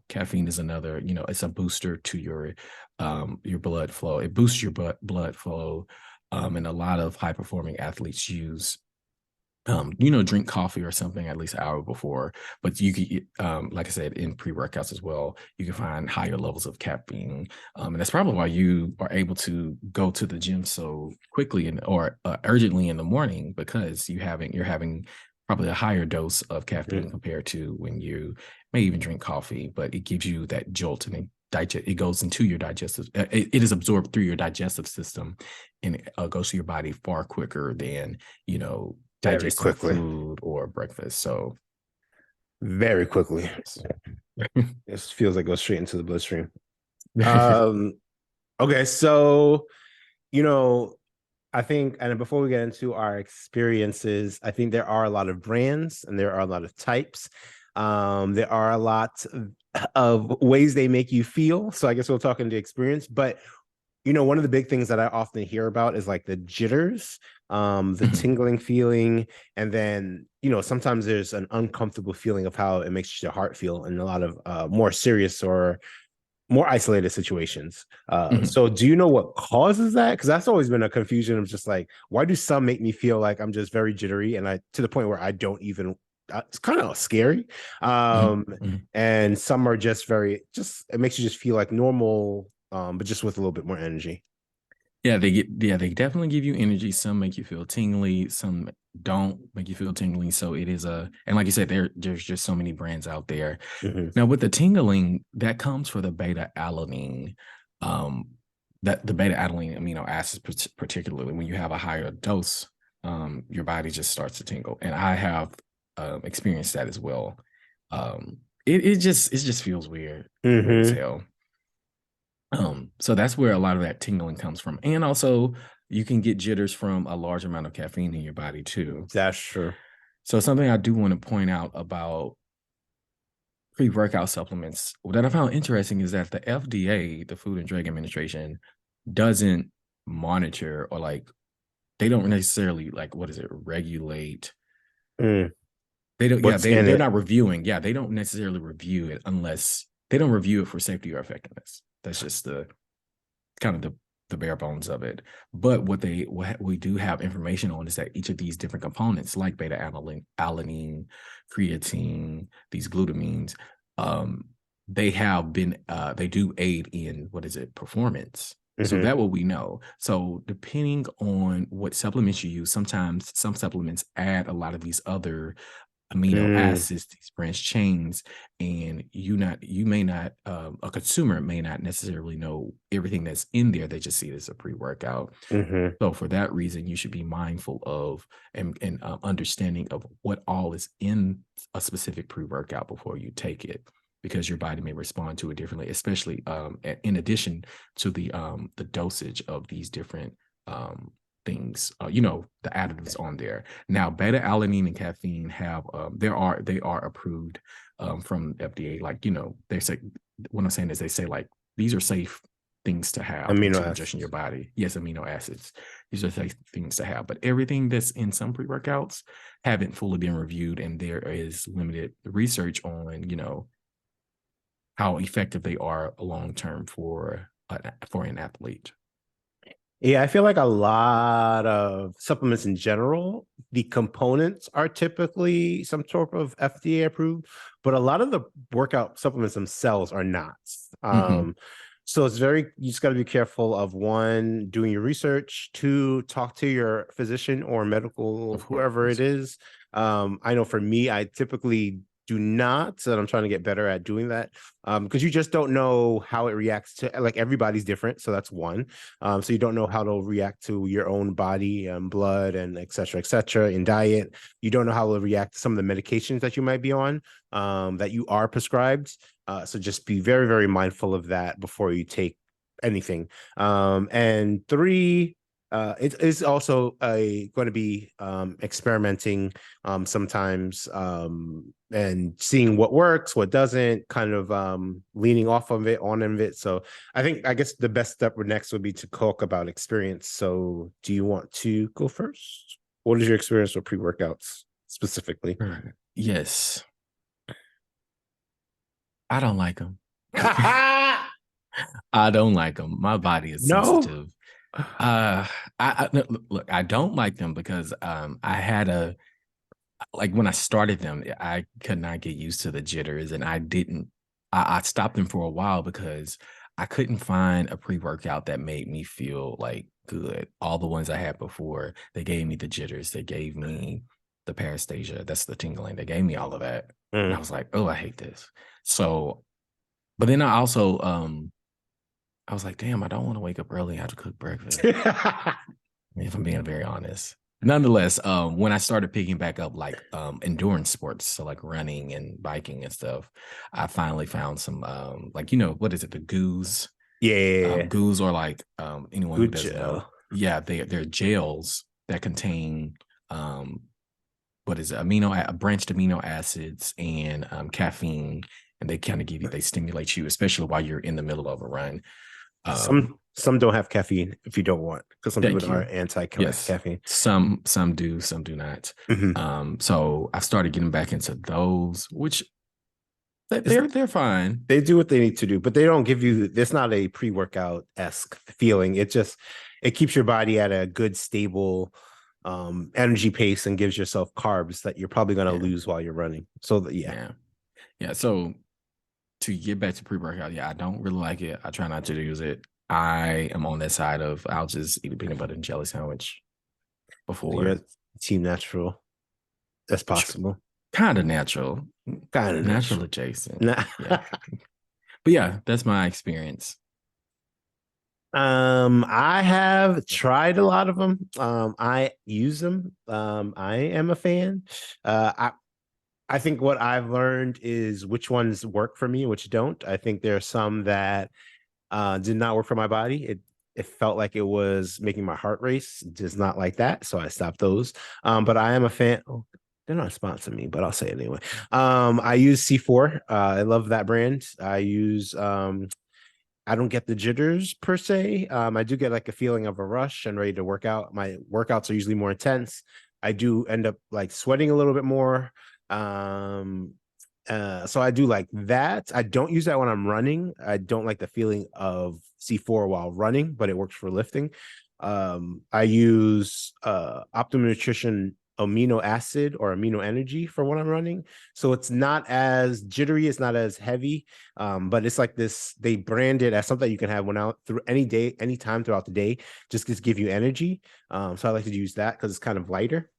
Caffeine is another, it's a booster to your blood flow. It boosts your blood flow. And a lot of high performing athletes use drink coffee or something at least an hour before. But you can, like I said, in pre-workouts as well, you can find higher levels of caffeine. And that's probably why you are able to go to the gym so quickly or urgently in the morning, because you're having probably a higher dose of caffeine compared to when you may even drink coffee. But it gives you that jolt, and it goes into your digestive. It is absorbed through your digestive system, and it goes to your body far quicker than digesting food or breakfast. So very quickly. It feels like it goes straight into the bloodstream. Okay, so I think, and before we get into our experiences, I think there are a lot of brands and there are a lot of types. There are a lot of ways they make you feel. So I guess we'll talk into experience, but one of the big things that I often hear about is like the jitters, the tingling feeling. And then, sometimes there's an uncomfortable feeling of how it makes your heart feel in a lot of more serious or more isolated situations. So do you know what causes that? Because that's always been a confusion of just like, why do some make me feel like I'm just very jittery, and to the point where I don't even, it's kind of scary. And some are just it makes you just feel like normal, but just with a little bit more energy. Yeah, they definitely give you energy. Some make you feel tingly, some don't make you feel tingly. So it is and like you said, there's just so many brands out there. Now with the tingling, that comes for the beta alanine, that the beta alanine amino acids, particularly when you have a higher dose, your body just starts to tingle. And I have experienced that as well. It just feels weird as hell. So that's where a lot of that tingling comes from. And also you can get jitters from a large amount of caffeine in your body too. That's true. So something I do want to point out about pre-workout supplements that I found interesting is that the FDA, the Food and Drug Administration, doesn't monitor or they don't necessarily regulate. They don't, they're not reviewing. Yeah, they don't necessarily review it unless they don't review it for safety or effectiveness. That's just the kind of the bare bones of it. But what we do have information on is that each of these different components, like beta alanine, creatine, these glutamines, they have been they do aid in performance. So Hmm. that what we know. So depending on what supplements you use, sometimes some supplements add a lot of these other amino Mm, acids, these branched chains, and you may not a consumer may not necessarily know everything that's in there. They just see it as a pre-workout. hmm. So for that reason, you should be mindful of and understanding of what all is in a specific pre-workout before you take it, because your body may respond to it differently, especially in addition to the dosage of these different things, the additives on there. Now, beta alanine and caffeine have they are approved from FDA. Like, they say, what I'm saying is, they say like these are safe things to have Amino into ingestion in your acids. body. Yes, amino acids. These are safe things to have. But everything that's in some pre-workouts haven't fully been reviewed, and there is limited research on, how effective they are long term for an athlete. Yeah, I feel like a lot of supplements in general, the components are typically some sort of FDA approved, but a lot of the workout supplements themselves are not. Mm-hmm. So you just got to be careful of, one, doing your research, two, talk to your physician or medical, Of whoever it course. is. I know for me, I typically do not, and I'm trying to get better at doing that, because you just don't know how it reacts to, like, everybody's different. So that's one. So you don't know how to react to your own body, blood, and et cetera, in diet. You don't know how to react to some of the medications that you might be on, that you are prescribed. So just be very, very mindful of that before you take anything. And three, it is also going to be experimenting sometimes, and seeing what works, what doesn't, kind of leaning off of it, on of it. So I guess the best step next would be to talk about experience. So do you want to go first? What is your experience with pre-workouts specifically? Sure. Yes, I don't like them. I don't like them. My body is No. sensitive. No, look, I don't like them because I had a like when I started them, I could not get used to the jitters, and I didn't. I stopped them for a while because I couldn't find a pre workout that made me feel like good. All the ones I had before, they gave me the jitters, they gave me the paresthesia, that's the tingling, they gave me all of that, and I Mm. was like, oh, I hate this. So, but then I also I was like, damn, I don't want to wake up early and have to cook breakfast, if I'm being very honest. Nonetheless, when I started picking back up like endurance sports, so like running and biking and stuff, I finally found some like, what is it, the goos? Yeah. Goos are like anyone who Good doesn't know, gel. yeah, they're gels that contain um what is it, branched amino acids and caffeine, and they kind of they stimulate you, especially while you're in the middle of a run. Some don't have caffeine if you don't want, because some Thank people are you. Yes. anti-caffeine. Some do, some do not. Mm-hmm. So I started getting back into those, which they're fine. They do what they need to do, but they don't give you. It's not a pre-workout esque feeling. It keeps your body at a good, stable energy pace, and gives yourself carbs that you're probably going to Yeah. lose while you're running. So yeah. Yeah. Yeah. So to get back to pre-workout, yeah, I don't really like it. I try not to use it. I am on that side of I'll just eat a peanut butter and jelly sandwich You're before. team natural. That's possible. Kind of natural. Kind of Natural natural. adjacent. Nah. Yeah. But yeah, that's my experience. I have tried a lot of them. I use them. I am a fan. I think what I've learned is which ones work for me, which don't. I think there are some that did not work for my body. It felt like it was making my heart race. Just not like that. So I stopped those. But I am a fan. Oh, they're not sponsoring me, but I'll say it anyway. I use C4. I love that brand. I don't get the jitters per se. I do get like a feeling of a rush and ready to work out. My workouts are usually more intense. I do end up like sweating a little bit more. Um, so I do like that. I don't use that when I'm running. I don't like the feeling of C4 while running, but it works for lifting. I use Optimum Nutrition amino acid or amino energy for when I'm running. So it's not as jittery, it's not as heavy. But it's like this, they brand it as something you can have when out through any day, any time throughout the day, just to give you energy. So I like to use that because it's kind of lighter.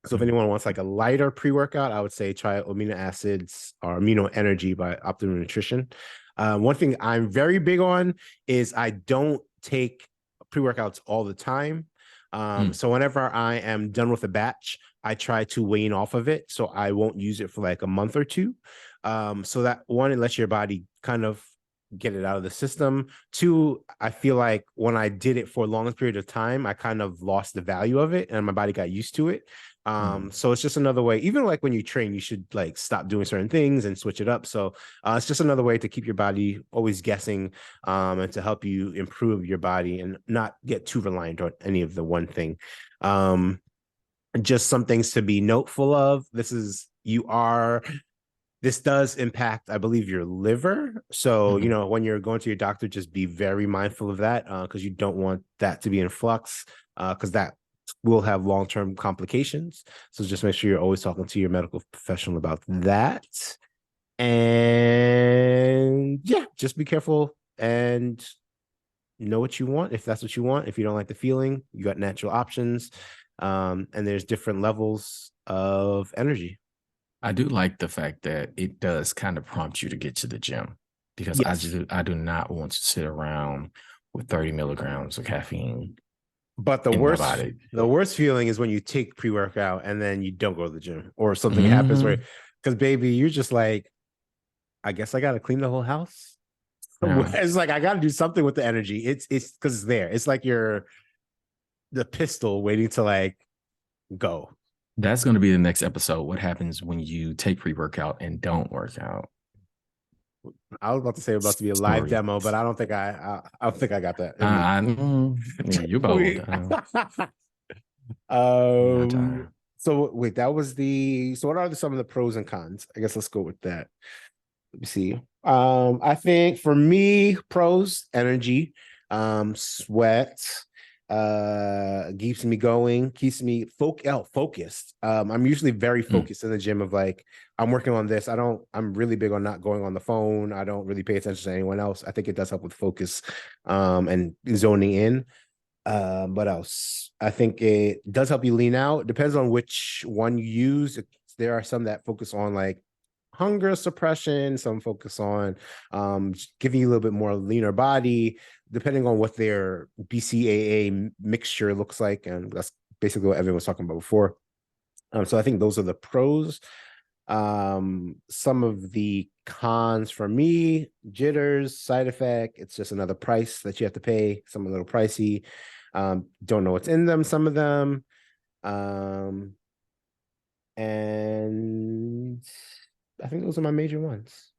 So if anyone wants like a lighter pre-workout, I would say try amino acids or amino energy by Optimum Nutrition. One thing I'm very big on is I don't take pre-workouts all the time. So whenever I am done with a batch, I try to wean off of it. So I won't use it for like a month or two. So that one, it lets your body kind of get it out of the system. Two, I feel like when I did it for a long period of time, I kind of lost the value of it and my body got used to it. So it's just another way, even like when you train, you should like stop doing certain things and switch it up. So it's just another way to keep your body always guessing, and to help you improve your body and not get too reliant on any of the one thing. Just some things to be noteful of. This does impact, I believe, your liver. So, when you're going to your doctor, just be very mindful of that, because you don't want that to be in flux, because that will have long-term complications. So just make sure you're always talking to your medical professional about that. And yeah, just be careful and know what you want. If that's what you want, if you don't like the feeling, you got natural options. And there's different levels of energy. I do like the fact that it does kind of prompt you to get to the gym, because Yes. I do not want to sit around with 30 milligrams of caffeine But in my body. the worst feeling is when you take pre-workout and then you don't go to the gym or something happens where, because baby, you're just like, I guess I got to clean the whole house. Yeah. It's like, I got to do something with the energy. It's because it's there. It's like you're the pistol waiting to like go. That's going to be the next episode. What happens when you take pre-workout and don't work out? I was about to say about to be a live demo, but I don't think I don't think I got that. You're bold. So wait, that was so what are some of the pros and cons? I guess let's go with that. Let me see. I think for me, pros, energy, sweat, keeps me going, keeps me focused. I'm usually very focused in the gym of like, I'm working on this. I'm really big on not going on the phone. I don't really pay attention to anyone else. I think it does help with focus, and zoning in. What else? I think it does help you lean out. It depends on which one you use. There are some that focus on like hunger suppression, some focus on giving you a little bit more leaner body, depending on what their BCAA mixture looks like. And that's basically what everyone was talking about before. So I think those are the pros. Some of the cons for me, jitters, side effect, it's just another price that you have to pay, some a little pricey. Don't know what's in them, some of them. And I think those are my major ones.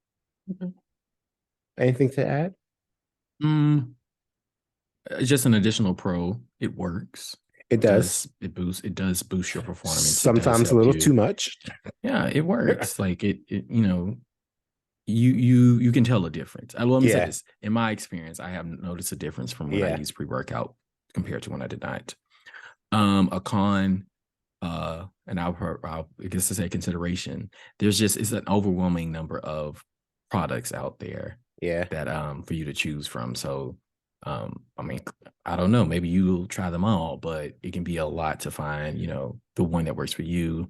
Anything to add? Just an additional pro. It works. It does. It does boost your performance. Sometimes a little too much. Yeah, it works. Like it you can tell a difference. Let me say this. In my experience, I have noticed a difference from when I use pre-workout compared to when I did not. A con, and I guess to say consideration, it's an overwhelming number of products out there that for you to choose from. So I mean, I don't know, maybe you'll try them all, but it can be a lot to find, the one that works for you,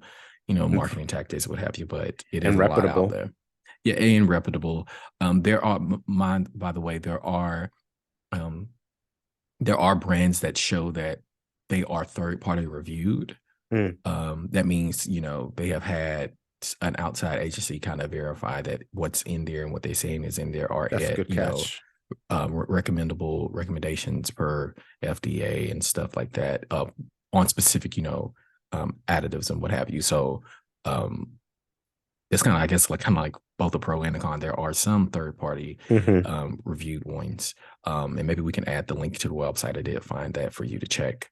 marketing tactics, what have you, but it is a lot out there. Yeah, and reputable. By the way, there are brands that show that they are third-party reviewed. That means, they have had an outside agency kind of verify that what's in there and what they're saying is in there are recommendable recommendations per FDA and stuff like that, on specific, additives and what have you. So it's kind of, I guess, like both a pro and a con. There are some third-party reviewed ones, and maybe we can add the link to the website. I did find that for you to check.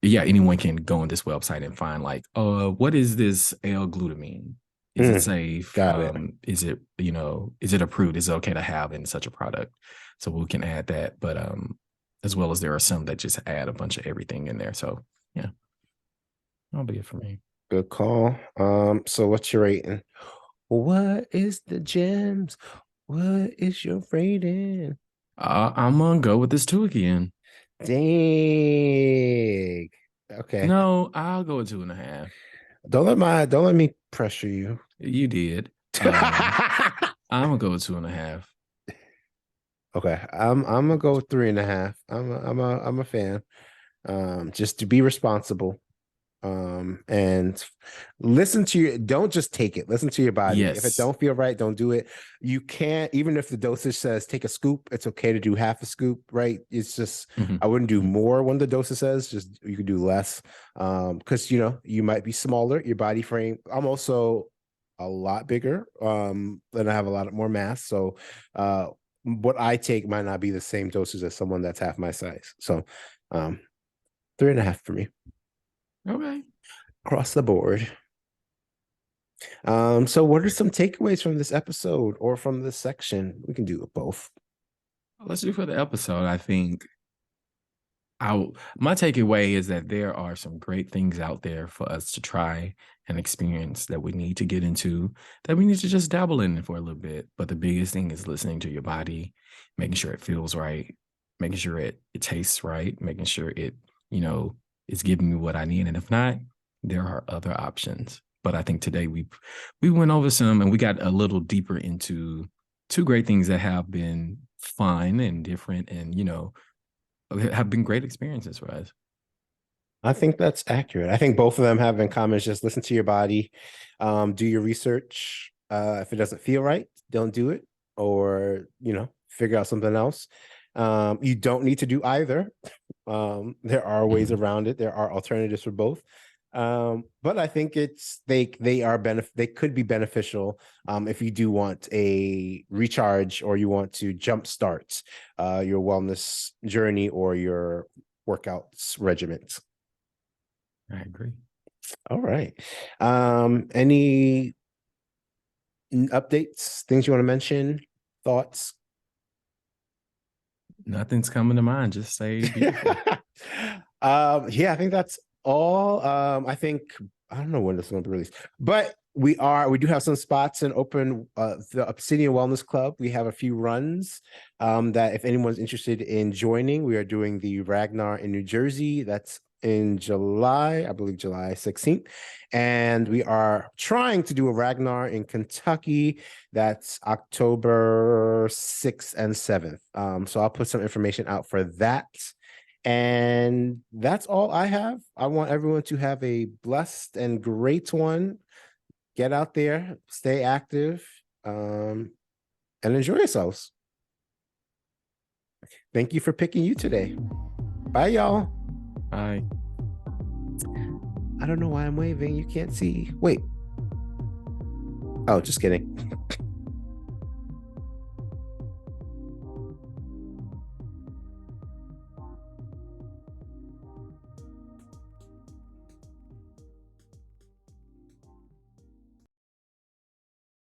Anyone can go on this website and find like, what is this L-glutamine? Is it safe? Got it. Is it, is it approved? Is it okay to have in such a product? So we can add that. But as well as there are some that just add a bunch of everything in there. So yeah. That'll be it for me. Good call. So what's your rating? What is the gems? What is your rating? I'm gonna go with this 2 again. Dang. Okay. No, I'll go with 2.5. Don't let me pressure you. You did. I'm gonna go with 2.5. Okay. I'm gonna go with 3.5. I'm a fan. Just to be responsible. And listen to your, don't just take it, listen to your body. If it Yes. don't feel right, don't do it. You can't, even if the dosage says take a scoop, it's okay to do half a scoop, right? It's just, Mhm. I wouldn't do Mhm. more when the dosage says, just you could do less. Because you know, you might be smaller, your body frame. I'm also a lot bigger, and I have a lot more mass. So what I take might not be the same dosage as someone that's half my size. So 3.5 for me Okay. across the board. So what are some takeaways from this episode or from this section? We can do it both. Let's do for the episode. I think my takeaway is that there are some great things out there for us to try and experience that we need to get into, that we need to just dabble in for a little bit. But the biggest thing is listening to your body, making sure it feels right, making sure it tastes right, making sure it, is giving me what I need. And if not, there are other options. But I think today we went over some and we got a little deeper into two great things that have been fun and different and have been great experiences for us. I think that's accurate. I think both of them have in common is just listen to your body, do your research. If it doesn't feel right, don't do it, or figure out something else. You don't need to do either. There are ways Mhm. around it. There are alternatives for both. But I think they could be beneficial if you do want a recharge or you want to jumpstart your wellness journey or your workouts regiment. I agree. All right. Any updates, things you want to mention, thoughts? Nothing's coming to mind. Just say beautiful. Yeah, I think that's all. I don't know when this is going to be released, but we do have some spots in open the Obsidian Wellness Club. We have a few runs that if anyone's interested in joining, we are doing the Ragnar in New Jersey. That's in July, I believe July 16th. And we are trying to do a Ragnar in Kentucky. That's October 6th and 7th. So I'll put some information out for that. And that's all I have. I want everyone to have a blessed and great one. Get out there, stay active, and enjoy yourselves. Thank you for picking you today. Bye, y'all. Bye. I don't know why I'm waving. You can't see. Wait. Oh, just kidding.